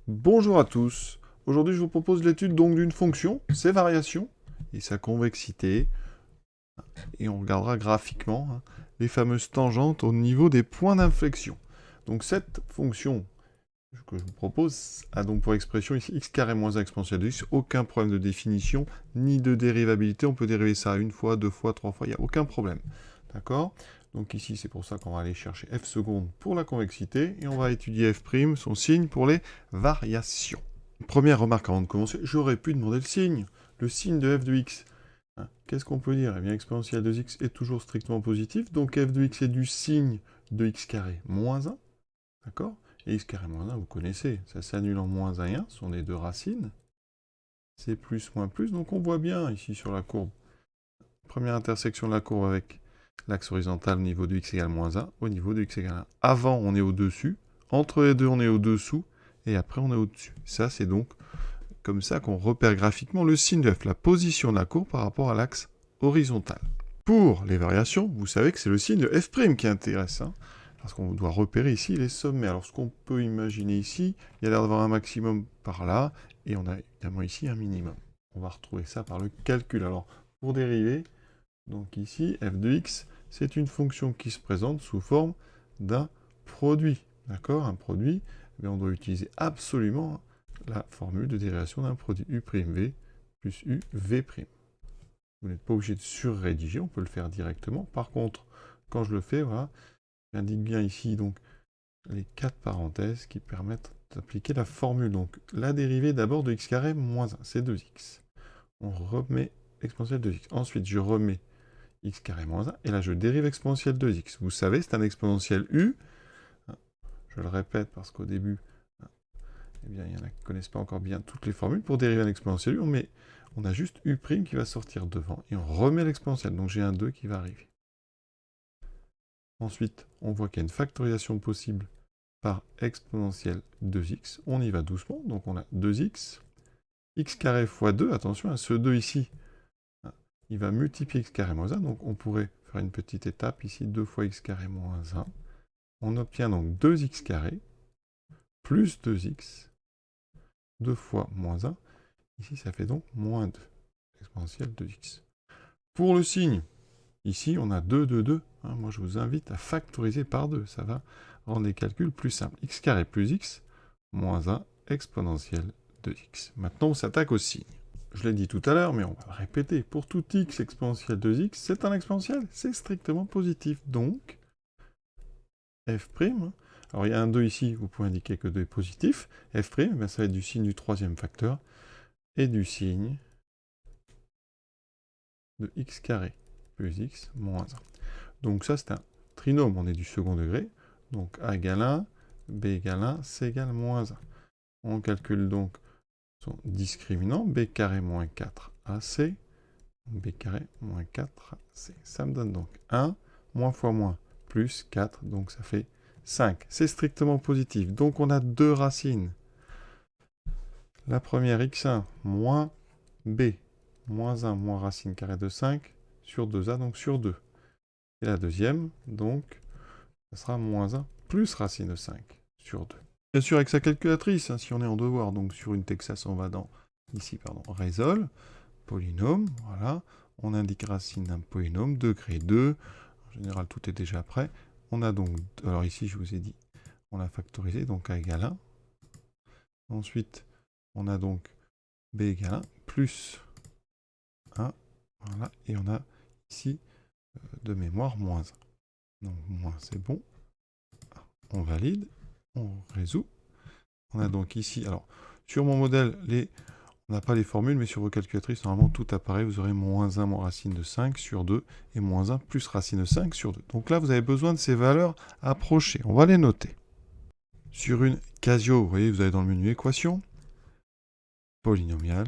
Bonjour à tous. Aujourd'hui, je vous propose l'étude donc d'une fonction, ses variations et sa convexité. Et on regardera graphiquement les fameuses tangentes au niveau des points d'inflexion. Donc cette fonction que je vous propose a donc pour expression ici x carré moins 1 exponentielle de x. Aucun problème de définition ni de dérivabilité. On peut dériver ça une fois, deux fois, trois fois, il n'y a aucun problème. D'accord? Donc ici, c'est pour ça qu'on va aller chercher f seconde pour la convexité et on va étudier f', son signe pour les variations. Première remarque avant de commencer, j'aurais pu demander le signe de f de x. Qu'est-ce qu'on peut dire? Eh bien, exponentielle de x est toujours strictement positif, donc f de x est du signe de x carré moins 1, d'accord? Et x carré moins 1, vous connaissez, ça s'annule en moins 1 et 1, ce sont les deux racines. C'est plus moins plus, donc on voit bien ici sur la courbe. Première intersection de la courbe avec l'axe horizontal au niveau de x égale moins 1, au niveau de x égale 1. Avant, on est au-dessus, entre les deux, on est au-dessous, et après, on est au-dessus. Ça, c'est donc comme ça qu'on repère graphiquement le signe de f, la position de la courbe par rapport à l'axe horizontal. Pour les variations, vous savez que c'est le signe de f' qui intéresse, parce qu'on doit repérer ici les sommets. Alors ce qu'on peut imaginer ici, il y a l'air d'avoir un maximum par là, et on a évidemment ici un minimum. On va retrouver ça par le calcul. Alors pour dériver, donc ici, f de x, c'est une fonction qui se présente sous forme d'un produit. D'accord? Un produit, mais on doit utiliser absolument la formule de dérivation d'un produit u'v plus uv'. Vous n'êtes pas obligé de surrédiger, on peut le faire directement. Par contre, quand je le fais, voilà, j'indique bien ici donc les 4 parenthèses qui permettent d'appliquer la formule. Donc la dérivée d'abord de x carré moins 1, c'est 2x. On remet exponentielle de x. Ensuite, je remets x carré moins 1, et là je dérive exponentielle de x. Vous savez, c'est un exponentiel u. Je le répète parce qu'au début, eh bien, il y en a qui ne connaissent pas encore bien toutes les formules. Pour dériver un exponentiel u, on a juste u' qui va sortir devant, et on remet l'exponentielle. Donc j'ai un 2 qui va arriver. Ensuite, on voit qu'il y a une factorisation possible par exponentielle 2x. On y va doucement, donc on a 2x. X carré fois 2, attention, à ce 2 ici, il va multiplier x carré moins 1, donc on pourrait faire une petite étape ici, 2 fois x carré moins 1. On obtient donc 2x carré plus 2x, 2 fois moins 1. Ici, ça fait donc moins 2, exponentielle de x. Pour le signe, ici, on a 2, 2, 2. Moi, je vous invite à factoriser par 2. Ça va rendre les calculs plus simples. X carré plus x, moins 1, exponentielle de x. Maintenant, on s'attaque au signe. Je l'ai dit tout à l'heure, mais on va le répéter. Pour tout x exponentielle de x, c'est un exponentiel. C'est strictement positif. Donc, f', alors il y a un 2 ici, vous pouvez indiquer que 2 est positif. F', ça va être du signe du troisième facteur et du signe de x carré plus x moins 1. Donc ça, c'est un trinôme, on est du second degré. Donc a égale 1, b égale 1, c égale moins 1. On calcule donc son discriminant, b carré moins 4ac, b carré moins 4c. Ça me donne donc 1, moins fois moins, plus 4, donc ça fait 5. C'est strictement positif, donc on a deux racines. La première, x1 moins b, moins 1 moins racine carrée de 5, sur 2a, donc sur 2. Et la deuxième, donc, ça sera moins 1 plus racine de 5 sur 2. Bien sûr, avec sa calculatrice, si on est en devoir, donc sur une Texas, on va dans, ici, résolve, polynôme, voilà. On indique racine d'un polynôme, degré 2. En général, tout est déjà prêt. On a donc, alors ici, je vous ai dit, on l'a factorisé, donc a égale 1. Ensuite, on a donc b égale 1 plus 1, voilà. Et on a ici, de mémoire, moins 1. Donc, moins, c'est bon. On valide, on résout. On a donc ici, alors, sur mon modèle, on n'a pas les formules, mais sur vos calculatrices, normalement, tout apparaît. Vous aurez moins 1 moins racine de 5 sur 2, et moins 1 plus racine de 5 sur 2. Donc là, vous avez besoin de ces valeurs approchées. On va les noter. Sur une Casio, vous voyez, vous allez dans le menu équation, polynomiale,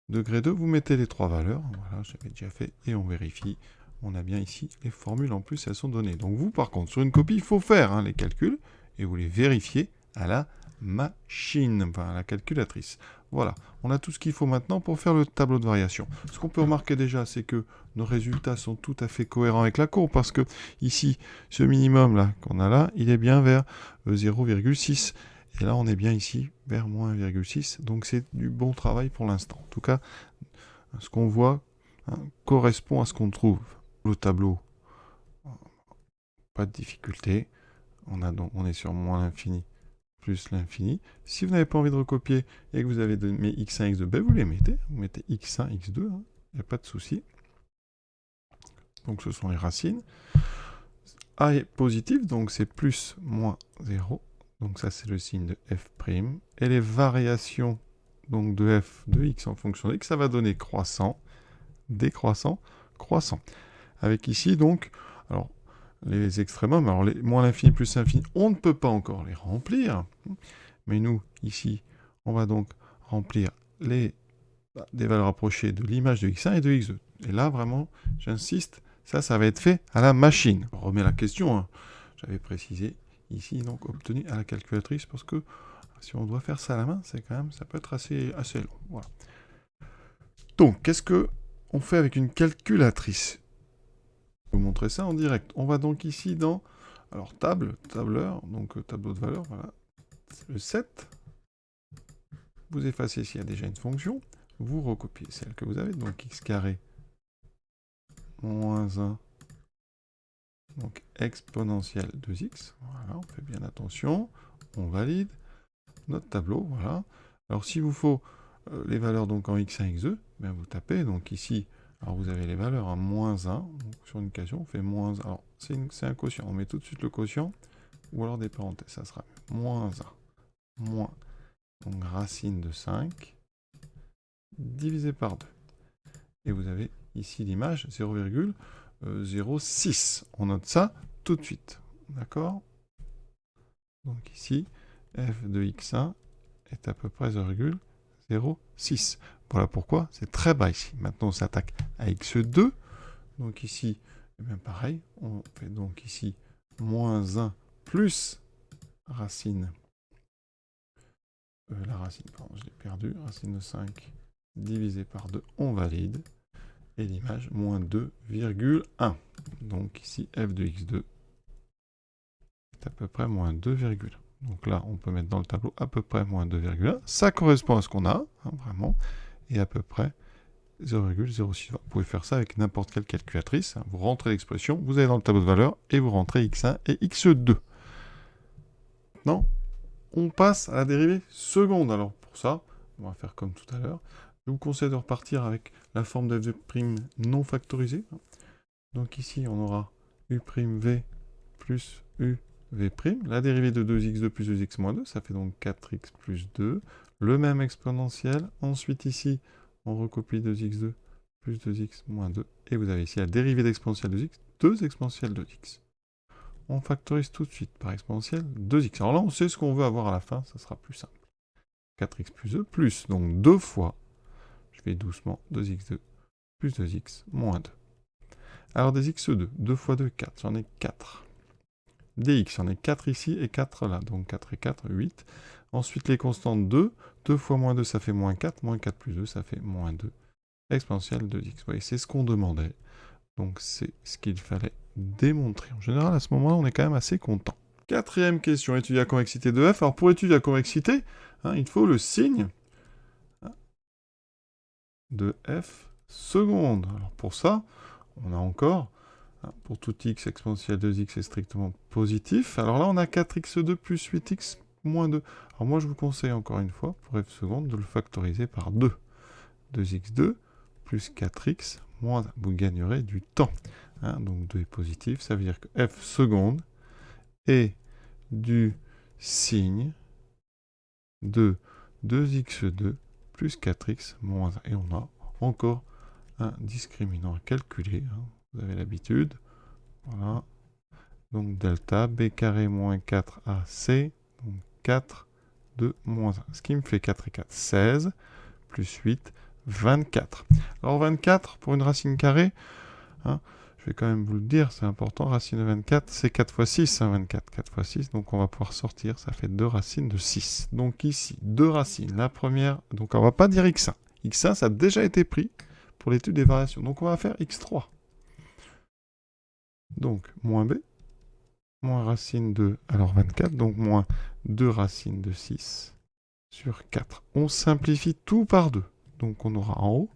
degré 2, vous mettez les trois valeurs. Voilà, j'avais déjà fait, et on vérifie. On a bien ici les formules, en plus, elles sont données. Donc vous, par contre, sur une copie, il faut faire les calculs, et vous les vérifiez à la machine, enfin à la calculatrice. Voilà, on a tout ce qu'il faut maintenant pour faire le tableau de variation. Ce qu'on peut remarquer déjà, c'est que nos résultats sont tout à fait cohérents avec la courbe, parce que ici, ce minimum là qu'on a là, il est bien vers 0,6. Et là, on est bien ici, vers moins 1,6. Donc, c'est du bon travail pour l'instant. En tout cas, ce qu'on voit correspond à ce qu'on trouve. Le tableau, pas de difficulté. On est sur moins l'infini plus l'infini. Si vous n'avez pas envie de recopier et que vous avez mes x1, x2, ben vous les mettez. Vous mettez x1, x2, il n'y a pas de souci. Donc ce sont les racines. A est positif, donc c'est plus, moins 0. Donc ça c'est le signe de f'. Et les variations donc de f de x en fonction de x, ça va donner croissant, décroissant, croissant. Avec ici donc, alors les extrémums, alors les moins l'infini plus l'infini, on ne peut pas encore les remplir. Mais nous, ici, on va donc remplir des valeurs approchées de l'image de x1 et de x2. Et là, vraiment, j'insiste, ça va être fait à la machine. On remet la question, hein. J'avais précisé ici, donc obtenu à la calculatrice, parce que si on doit faire ça à la main, c'est quand même, ça peut être assez long. Voilà. Donc, qu'est-ce que on fait avec une calculatrice? Je vais vous montrer ça en direct. On va donc ici dans, alors tableur, donc tableau de valeurs, voilà, le 7. Vous effacez s'il y a déjà une fonction. Vous recopiez celle que vous avez, donc x carré moins 1, donc exponentielle 2x. Voilà, on fait bien attention. On valide notre tableau, voilà. Alors, s'il vous faut les valeurs donc en x1, x2, ben vous tapez, donc ici, alors vous avez les valeurs à moins 1, donc sur une question, on fait moins 1. Alors, c'est un quotient, on met tout de suite le quotient, ou alors des parenthèses, ça sera moins 1, moins, donc racine de 5, divisé par 2. Et vous avez ici l'image 0,06. On note ça tout de suite. D'accord? Donc ici, f de x1 est à peu près 0,06. Voilà pourquoi c'est très bas ici. Maintenant, on s'attaque à x2. Donc ici, eh bien pareil, on fait donc ici moins 1 plus racine. La racine, pardon, je l'ai perdu. Racine de 5 divisé par 2, on valide. Et l'image, moins 2,1. Donc ici, f de x2 est à peu près moins 2,1. Donc là, on peut mettre dans le tableau à peu près moins 2,1. Ça correspond à ce qu'on a, hein, vraiment. Et à peu près 0,06. Vous pouvez faire ça avec n'importe quelle calculatrice. Hein. Vous rentrez l'expression, vous allez dans le tableau de valeurs et vous rentrez x1 et x2. Maintenant, on passe à la dérivée seconde. Alors pour ça, on va faire comme tout à l'heure. Je vous conseille de repartir avec la forme de f' non factorisée. Donc ici, on aura u'v plus uv'. La dérivée de 2x2 plus 2x moins 2, ça fait donc 4x plus 2. Le même exponentiel. Ensuite ici, on recopie 2x2 plus 2x moins 2. Et vous avez ici la dérivée d'exponentielle de x, 2 exponentielle de x. On factorise tout de suite par exponentielle 2x. Alors là, on sait ce qu'on veut avoir à la fin, ça sera plus simple. 4x plus 2 plus, donc 2 fois, je vais doucement, 2x2 plus 2x moins 2. Alors des x2, 2 fois 2, 4, j'en ai 4. Des x, j'en ai 4 ici et 4 là, donc 4 et 4, 8. Ensuite les constantes 2, 2 fois moins 2 ça fait moins 4, moins 4 plus 2 ça fait moins 2. Exponentielle de x. Vous voyez, c'est ce qu'on demandait. Donc c'est ce qu'il fallait démontrer. En général, à ce moment-là, on est quand même assez content. Quatrième question, étudier la convexité de f. Alors pour étudier la convexité, il faut le signe de f seconde. Alors pour ça, on a encore, pour tout x exponentielle 2x est strictement positif. Alors là, on a 4x2 plus 8x moins 2. Alors moi, je vous conseille encore une fois, pour f seconde, de le factoriser par 2. 2x2 plus 4x moins 1. Vous gagnerez du temps. Donc 2 est positif, ça veut dire que f seconde est du signe de 2x2 plus 4x moins 1. Et on a encore un discriminant à calculer. Vous avez l'habitude. Voilà. Donc delta b carré moins 4ac, donc 4 de moins 1. Ce qui me fait 4 et 4, 16, plus 8, 24. Alors 24, pour une racine carrée, je vais quand même vous le dire, c'est important, racine de 24, c'est 4 fois 6, 24, 4 fois 6, donc on va pouvoir sortir, ça fait 2 racines de 6. Donc ici, 2 racines, la première, donc on va pas dire x1. x1, ça a déjà été pris pour l'étude des variations, donc on va faire x3. Donc, moins b, moins racine de, alors 24, donc moins 2 racines de 6 sur 4. On simplifie tout par 2. Donc on aura en haut,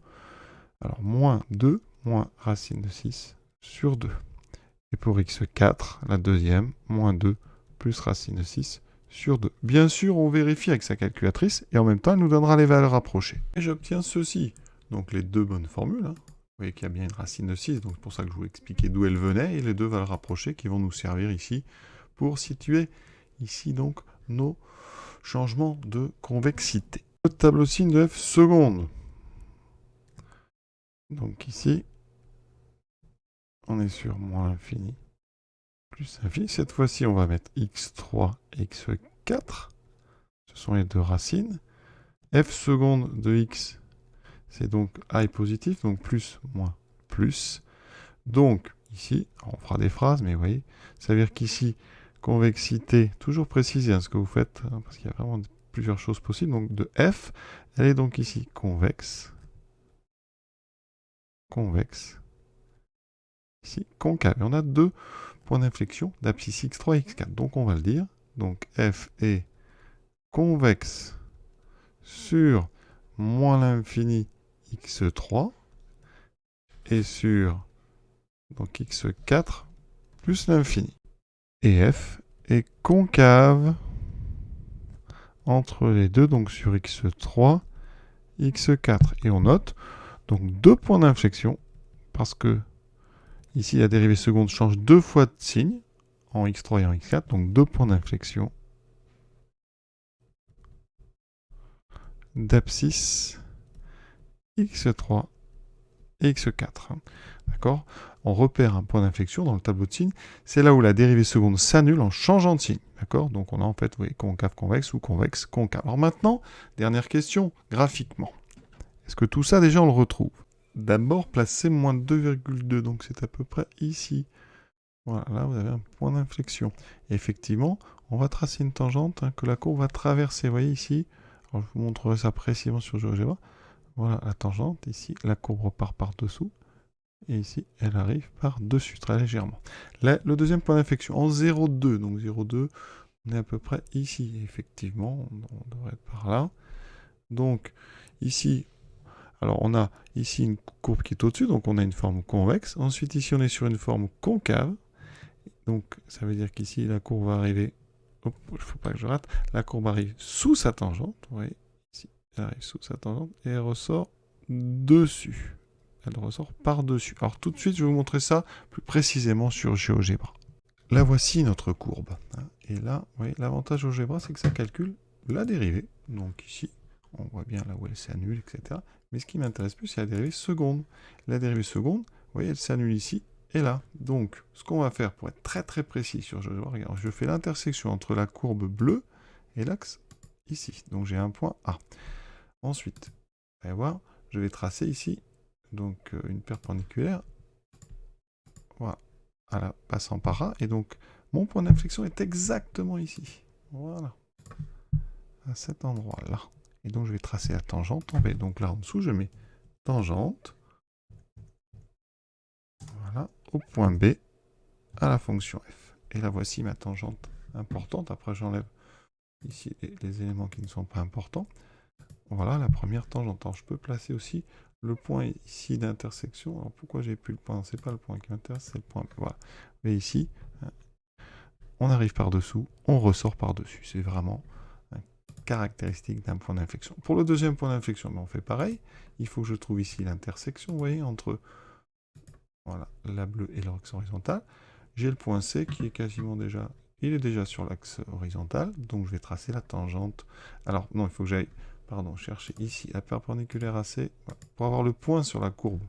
alors moins 2, moins racine de 6 sur 2. Et pour x4, la deuxième, moins 2 plus racine de 6 sur 2. Bien sûr, on vérifie avec sa calculatrice, et en même temps, elle nous donnera les valeurs approchées. Et j'obtiens ceci. Donc les deux bonnes formules. Vous voyez qu'il y a bien une racine de 6, donc c'est pour ça que je vous expliquais d'où elle venait, et les deux valeurs approchées qui vont nous servir ici pour situer ici donc nos changements de convexité. Le tableau de signe de f seconde. Donc ici, on est sur moins l'infini plus infini. Cette fois-ci, on va mettre x3 et x4. Ce sont les deux racines. F seconde de x, c'est donc a est positif, donc plus, moins, plus. Donc, ici, on fera des phrases, mais vous voyez, ça veut dire qu'ici, convexité, toujours préciser ce que vous faites, parce qu'il y a vraiment plusieurs choses possibles. Donc, de F, elle est donc ici convexe, convexe, ici concave. Et on a deux points d'inflexion d'abscisse x3 et x4. Donc, on va le dire. Donc, F est convexe sur moins l'infini x3 et sur donc x4 plus l'infini. Et f est concave entre les deux, donc sur x3, x4. Et on note donc deux points d'inflexion, parce que ici la dérivée seconde change deux fois de signe, en x3 et en x4, donc deux points d'inflexion d'abscisse x3 et x4. D'accord? On repère un point d'inflexion dans le tableau de signes. C'est là où la dérivée seconde s'annule en changeant de signe. D'accord? Donc on a en fait, vous voyez, concave, convexe ou convexe, concave. Alors maintenant, dernière question, graphiquement. Est-ce que tout ça, déjà, on le retrouve? D'abord, placez moins 2,2, donc c'est à peu près ici. Voilà, là, vous avez un point d'inflexion. Effectivement, on va tracer une tangente que la courbe va traverser. Vous voyez ici, alors, je vous montrerai ça précisément sur GeoGebra. Voilà la tangente, ici, la courbe repart par-dessous. Et ici, elle arrive par-dessus, très légèrement. Là, le deuxième point d'inflexion, en 0,2. Donc 0,2, on est à peu près ici. Effectivement, on devrait être par là. Donc, ici, alors on a ici une courbe qui est au-dessus, donc on a une forme convexe. Ensuite, ici, on est sur une forme concave. Donc, ça veut dire qu'ici, la courbe va arriver... Hop, il ne faut pas que je rate. La courbe arrive sous sa tangente. Vous voyez, ici, elle arrive sous sa tangente et elle ressort dessus. Elle ressort par-dessus. Alors tout de suite, je vais vous montrer ça plus précisément sur GeoGebra. Là, voici notre courbe. Et là, vous voyez, l'avantage GeoGebra, c'est que ça calcule la dérivée. Donc ici, on voit bien là où elle s'annule, etc. Mais ce qui m'intéresse plus, c'est la dérivée seconde. La dérivée seconde, vous voyez, elle s'annule ici et là. Donc, ce qu'on va faire pour être très très précis sur GeoGebra, regarde, je fais l'intersection entre la courbe bleue et l'axe ici. Donc j'ai un point A. Ensuite, vous allez voir, je vais tracer ici donc une perpendiculaire, voilà, passant par A, et donc mon point d'inflexion est exactement ici, voilà, à cet endroit-là. Et donc je vais tracer la tangente en B. Donc là en dessous, je mets tangente, voilà, au point B, à la fonction f. Et là voici ma tangente importante. Après j'enlève ici les éléments qui ne sont pas importants. Voilà la première tangente. Alors je peux placer aussi le point ici d'intersection. Alors pourquoi j'ai plus le point? C'est pas le point qui m'intéresse, c'est le point. Voilà. Mais ici, on arrive par-dessous, on ressort par-dessus. C'est vraiment caractéristique d'un point d'inflexion. Pour le deuxième point d'inflexion, on fait pareil. Il faut que je trouve ici l'intersection, vous voyez, entre voilà, la bleue et l'axe horizontal. J'ai le point C qui est quasiment déjà... Il est déjà sur l'axe horizontal, donc je vais tracer la tangente. Alors, non, il faut que j'aille... Pardon, chercher ici la perpendiculaire à C pour avoir le point sur la courbe.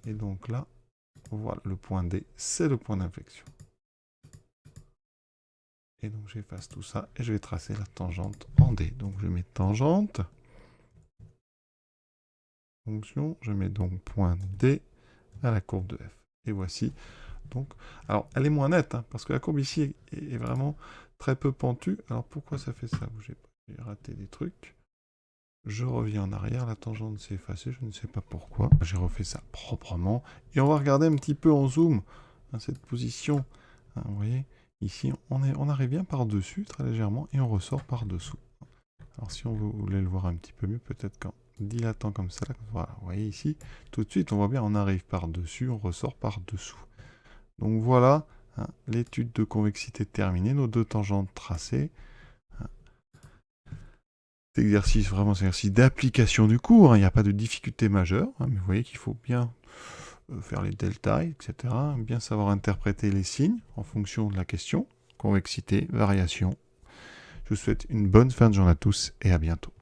Et donc là, voilà, le point D, c'est le point d'inflexion. Et donc j'efface tout ça et je vais tracer la tangente en D. Donc je mets tangente, fonction, je mets donc point D à la courbe de F. Et voici donc, alors elle est moins nette, parce que la courbe ici est vraiment très peu pentue. Alors pourquoi ça fait ça? J'ai raté des trucs. Je reviens en arrière, la tangente s'est effacée, je ne sais pas pourquoi. J'ai refait ça proprement. Et on va regarder un petit peu en zoom cette position. Vous voyez, Ici, on arrive bien par-dessus, très légèrement, et on ressort par-dessous. Alors si on voulait le voir un petit peu mieux, peut-être qu'en dilatant comme ça, là, voilà, vous voyez ici, tout de suite, on voit bien, on arrive par-dessus, on ressort par-dessous. Donc voilà, hein, l'étude de convexité terminée, nos deux tangentes tracées. Cet exercice, vraiment, c'est un exercice d'application du cours, hein, il n'y a pas de difficulté majeure, hein, mais vous voyez qu'il faut bien faire les deltas, etc., bien savoir interpréter les signes en fonction de la question, convexité, variation. Je vous souhaite une bonne fin de journée à tous et à bientôt.